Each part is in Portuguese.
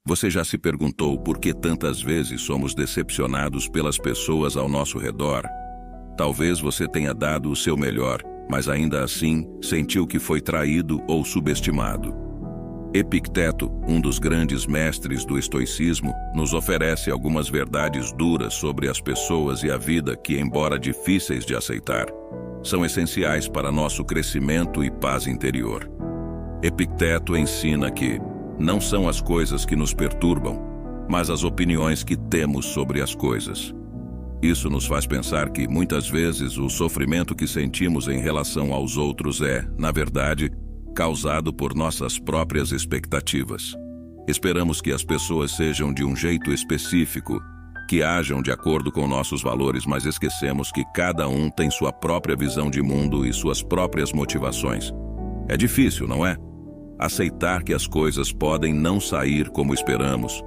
Você já se perguntou por que tantas vezes somos decepcionados pelas pessoas ao nosso redor? Talvez você tenha dado o seu melhor, mas ainda assim sentiu que foi traído ou subestimado. Epicteto, um dos grandes mestres do estoicismo, nos oferece algumas verdades duras sobre as pessoas e a vida que, embora difíceis de aceitar, são essenciais para nosso crescimento e paz interior. Epicteto ensina que não são as coisas que nos perturbam, mas as opiniões que temos sobre as coisas. Isso nos faz pensar que, muitas vezes, o sofrimento que sentimos em relação aos outros é, na verdade, causado por nossas próprias expectativas. Esperamos que as pessoas sejam de um jeito específico, que ajam de acordo com nossos valores, mas esquecemos que cada um tem sua própria visão de mundo e suas próprias motivações. É difícil, não é? Aceitar que as coisas podem não sair como esperamos,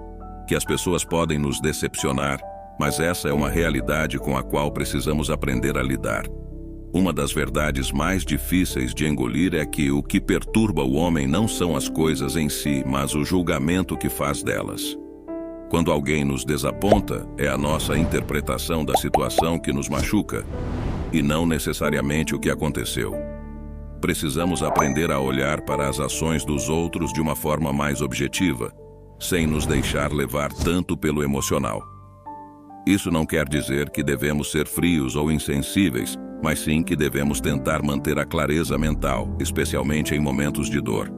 que as pessoas podem nos decepcionar, mas essa é uma realidade com a qual precisamos aprender a lidar. Uma das verdades mais difíceis de engolir é que o que perturba o homem não são as coisas em si, mas o julgamento que faz delas. Quando alguém nos desaponta, é a nossa interpretação da situação que nos machuca, e não necessariamente o que aconteceu. Precisamos aprender a olhar para as ações dos outros de uma forma mais objetiva, sem nos deixar levar tanto pelo emocional. Isso não quer dizer que devemos ser frios ou insensíveis, mas sim que devemos tentar manter a clareza mental, especialmente em momentos de dor.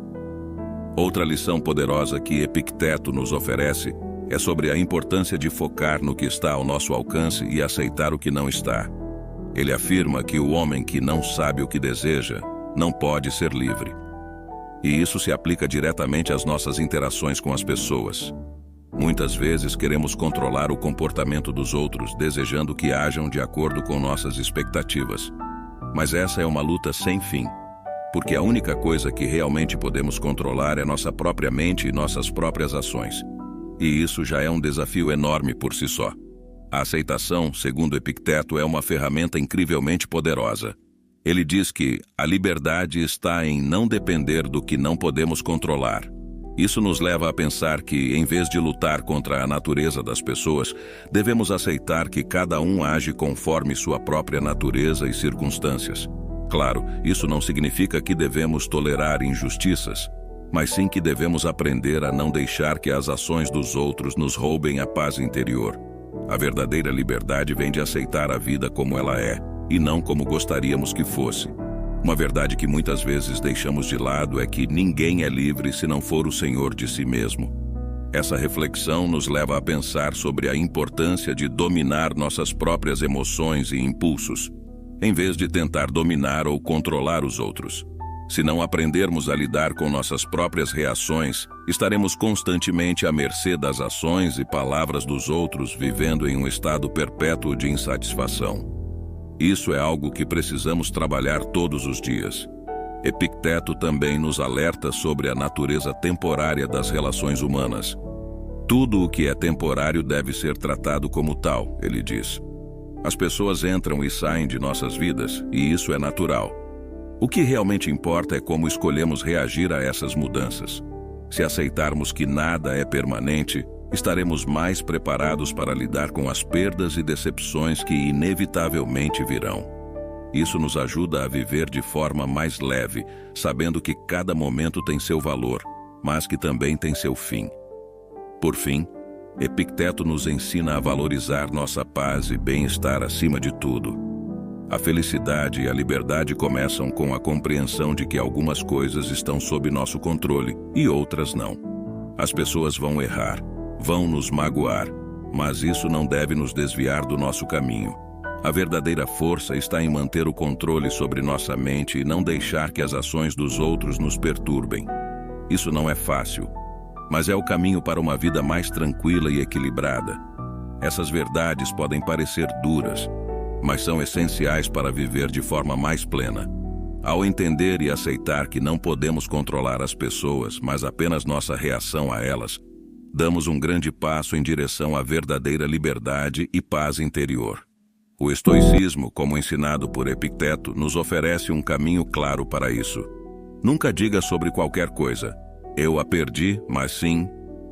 Outra lição poderosa que Epicteto nos oferece é sobre a importância de focar no que está ao nosso alcance e aceitar o que não está. Ele afirma que o homem que não sabe o que deseja não pode ser livre. E isso se aplica diretamente às nossas interações com as pessoas. Muitas vezes queremos controlar o comportamento dos outros, desejando que ajam de acordo com nossas expectativas. Mas essa é uma luta sem fim, porque a única coisa que realmente podemos controlar é nossa própria mente e nossas próprias ações. E isso já é um desafio enorme por si só. A aceitação, segundo Epicteto, é uma ferramenta incrivelmente poderosa. Ele diz que a liberdade está em não depender do que não podemos controlar. Isso nos leva a pensar que, em vez de lutar contra a natureza das pessoas, devemos aceitar que cada um age conforme sua própria natureza e circunstâncias. Claro, isso não significa que devemos tolerar injustiças, mas sim que devemos aprender a não deixar que as ações dos outros nos roubem a paz interior. A verdadeira liberdade vem de aceitar a vida como ela é, e não como gostaríamos que fosse. Uma verdade que muitas vezes deixamos de lado é que ninguém é livre se não for o Senhor de si mesmo. Essa reflexão nos leva a pensar sobre a importância de dominar nossas próprias emoções e impulsos, em vez de tentar dominar ou controlar os outros. Se não aprendermos a lidar com nossas próprias reações, estaremos constantemente à mercê das ações e palavras dos outros, vivendo em um estado perpétuo de insatisfação. Isso é algo que precisamos trabalhar todos os dias. Epicteto também nos alerta sobre a natureza temporária das relações humanas. Tudo o que é temporário deve ser tratado como tal, ele diz. As pessoas entram e saem de nossas vidas, e isso é natural. O que realmente importa é como escolhemos reagir a essas mudanças. Se aceitarmos que nada é permanente, estaremos mais preparados para lidar com as perdas e decepções que inevitavelmente virão. Isso nos ajuda a viver de forma mais leve, sabendo que cada momento tem seu valor, mas que também tem seu fim. Por fim, Epicteto nos ensina a valorizar nossa paz e bem-estar acima de tudo. A felicidade e a liberdade começam com a compreensão de que algumas coisas estão sob nosso controle e outras não. As pessoas vão errar, vão nos magoar, mas isso não deve nos desviar do nosso caminho. A verdadeira força está em manter o controle sobre nossa mente e não deixar que as ações dos outros nos perturbem. Isso não é fácil, mas é o caminho para uma vida mais tranquila e equilibrada. Essas verdades podem parecer duras, mas são essenciais para viver de forma mais plena. Ao entender e aceitar que não podemos controlar as pessoas, mas apenas nossa reação a elas, damos um grande passo em direção à verdadeira liberdade e paz interior. O estoicismo, como ensinado por Epicteto, nos oferece um caminho claro para isso. Nunca diga sobre qualquer coisa, "eu a perdi", mas sim,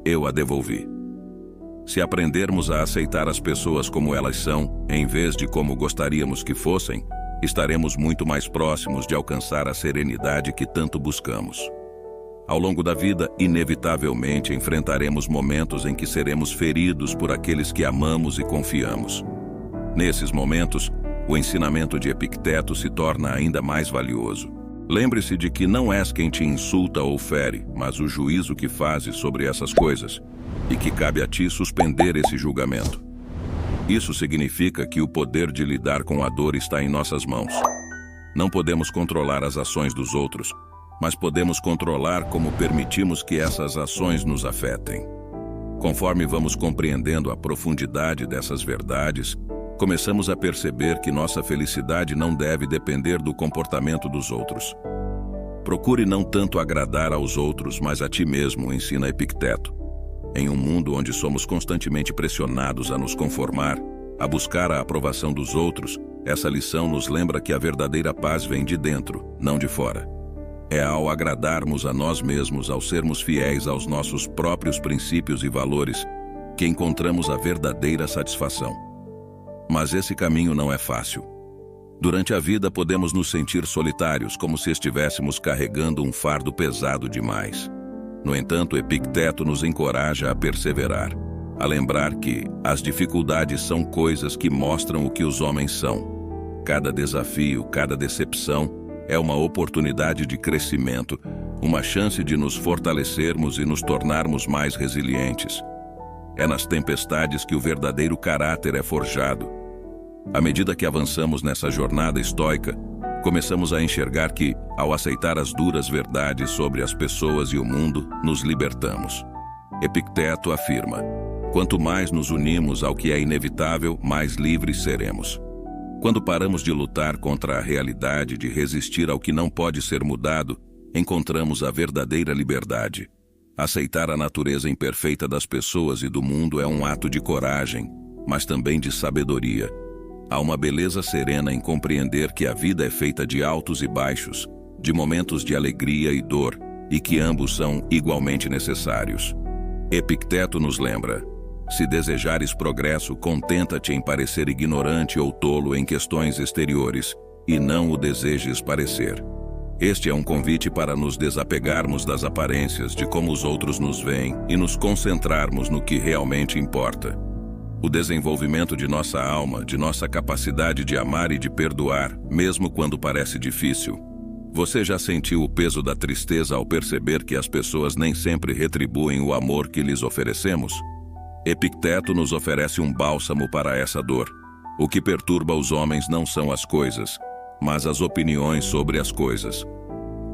eu a devolvi. Se aprendermos a aceitar as pessoas como elas são, em vez de como gostaríamos que fossem, estaremos muito mais próximos de alcançar a serenidade que tanto buscamos. Ao longo da vida, inevitavelmente enfrentaremos momentos em que seremos feridos por aqueles que amamos e confiamos. Nesses momentos, o ensinamento de Epicteto se torna ainda mais valioso. Lembre-se de que não és quem te insulta ou fere, mas o juízo que fazes sobre essas coisas, e que cabe a ti suspender esse julgamento. Isso significa que o poder de lidar com a dor está em nossas mãos. Não podemos controlar as ações dos outros, mas podemos controlar como permitimos que essas ações nos afetem. Conforme vamos compreendendo a profundidade dessas verdades, começamos a perceber que nossa felicidade não deve depender do comportamento dos outros. Procure não tanto agradar aos outros, mas a ti mesmo, ensina Epicteto. Em um mundo onde somos constantemente pressionados a nos conformar, a buscar a aprovação dos outros, essa lição nos lembra que a verdadeira paz vem de dentro, não de fora. É ao agradarmos a nós mesmos, ao sermos fiéis aos nossos próprios princípios e valores, que encontramos a verdadeira satisfação. Mas esse caminho não é fácil. Durante a vida podemos nos sentir solitários, como se estivéssemos carregando um fardo pesado demais. No entanto, Epicteto nos encoraja a perseverar, a lembrar que as dificuldades são coisas que mostram o que os homens são. Cada desafio, cada decepção é uma oportunidade de crescimento, uma chance de nos fortalecermos e nos tornarmos mais resilientes. É nas tempestades que o verdadeiro caráter é forjado. À medida que avançamos nessa jornada estoica, começamos a enxergar que, ao aceitar as duras verdades sobre as pessoas e o mundo, nos libertamos. Epicteto afirma: quanto mais nos unimos ao que é inevitável, mais livres seremos. Quando paramos de lutar contra a realidade, de resistir ao que não pode ser mudado, encontramos a verdadeira liberdade. Aceitar a natureza imperfeita das pessoas e do mundo é um ato de coragem, mas também de sabedoria. Há uma beleza serena em compreender que a vida é feita de altos e baixos, de momentos de alegria e dor, e que ambos são igualmente necessários. Epicteto nos lembra: se desejares progresso, contenta-te em parecer ignorante ou tolo em questões exteriores, e não o desejes parecer. Este é um convite para nos desapegarmos das aparências de como os outros nos veem e nos concentrarmos no que realmente importa. O desenvolvimento de nossa alma, de nossa capacidade de amar e de perdoar, mesmo quando parece difícil. Você já sentiu o peso da tristeza ao perceber que as pessoas nem sempre retribuem o amor que lhes oferecemos? Epicteto nos oferece um bálsamo para essa dor. O que perturba os homens não são as coisas, mas as opiniões sobre as coisas.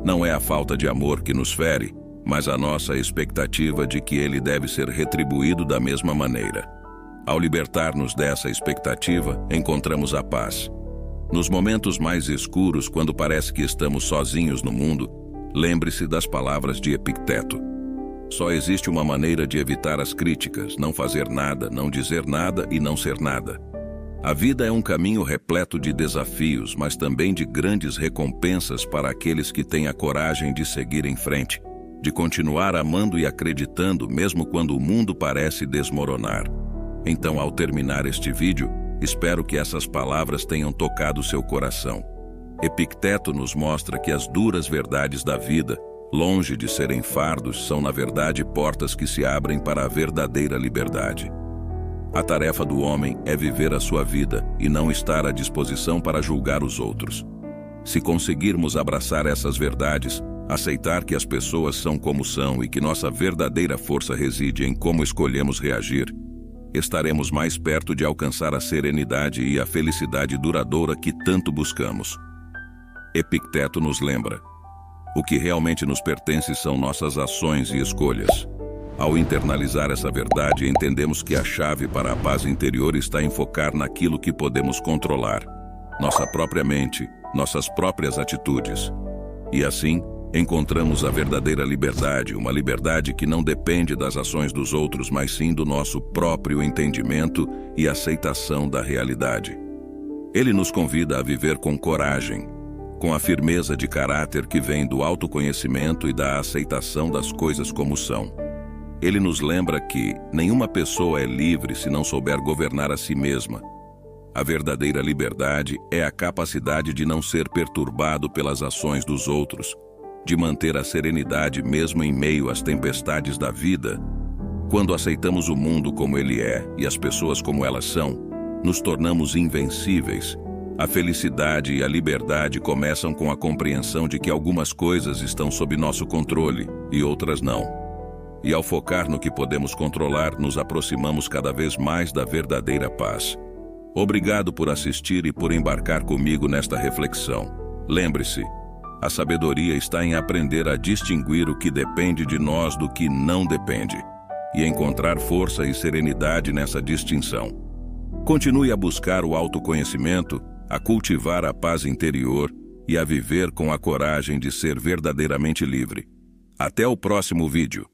Não é a falta de amor que nos fere, mas a nossa expectativa de que ele deve ser retribuído da mesma maneira. Ao libertar-nos dessa expectativa, encontramos a paz. Nos momentos mais escuros, quando parece que estamos sozinhos no mundo, lembre-se das palavras de Epicteto. Só existe uma maneira de evitar as críticas: não fazer nada, não dizer nada e não ser nada. A vida é um caminho repleto de desafios, mas também de grandes recompensas para aqueles que têm a coragem de seguir em frente, de continuar amando e acreditando mesmo quando o mundo parece desmoronar. Então, ao terminar este vídeo, espero que essas palavras tenham tocado seu coração. Epicteto nos mostra que as duras verdades da vida, longe de serem fardos, são na verdade portas que se abrem para a verdadeira liberdade. A tarefa do homem é viver a sua vida e não estar à disposição para julgar os outros. Se conseguirmos abraçar essas verdades, aceitar que as pessoas são como são e que nossa verdadeira força reside em como escolhemos reagir, estaremos mais perto de alcançar a serenidade e a felicidade duradoura que tanto buscamos. Epicteto nos lembra: o que realmente nos pertence são nossas ações e escolhas. Ao internalizar essa verdade, entendemos que a chave para a paz interior está em focar naquilo que podemos controlar, nossa própria mente, nossas próprias atitudes. E assim, encontramos a verdadeira liberdade, uma liberdade que não depende das ações dos outros, mas sim do nosso próprio entendimento e aceitação da realidade. Ele nos convida a viver com coragem, com a firmeza de caráter que vem do autoconhecimento e da aceitação das coisas como são. Ele nos lembra que nenhuma pessoa é livre se não souber governar a si mesma. A verdadeira liberdade é a capacidade de não ser perturbado pelas ações dos outros, de manter a serenidade mesmo em meio às tempestades da vida. Quando aceitamos o mundo como ele é e as pessoas como elas são, nos tornamos invencíveis. A felicidade e a liberdade começam com a compreensão de que algumas coisas estão sob nosso controle e outras não. E ao focar no que podemos controlar, nos aproximamos cada vez mais da verdadeira paz. Obrigado por assistir e por embarcar comigo nesta reflexão. Lembre-se, a sabedoria está em aprender a distinguir o que depende de nós do que não depende, e encontrar força e serenidade nessa distinção. Continue a buscar o autoconhecimento, a cultivar a paz interior e a viver com a coragem de ser verdadeiramente livre. Até o próximo vídeo.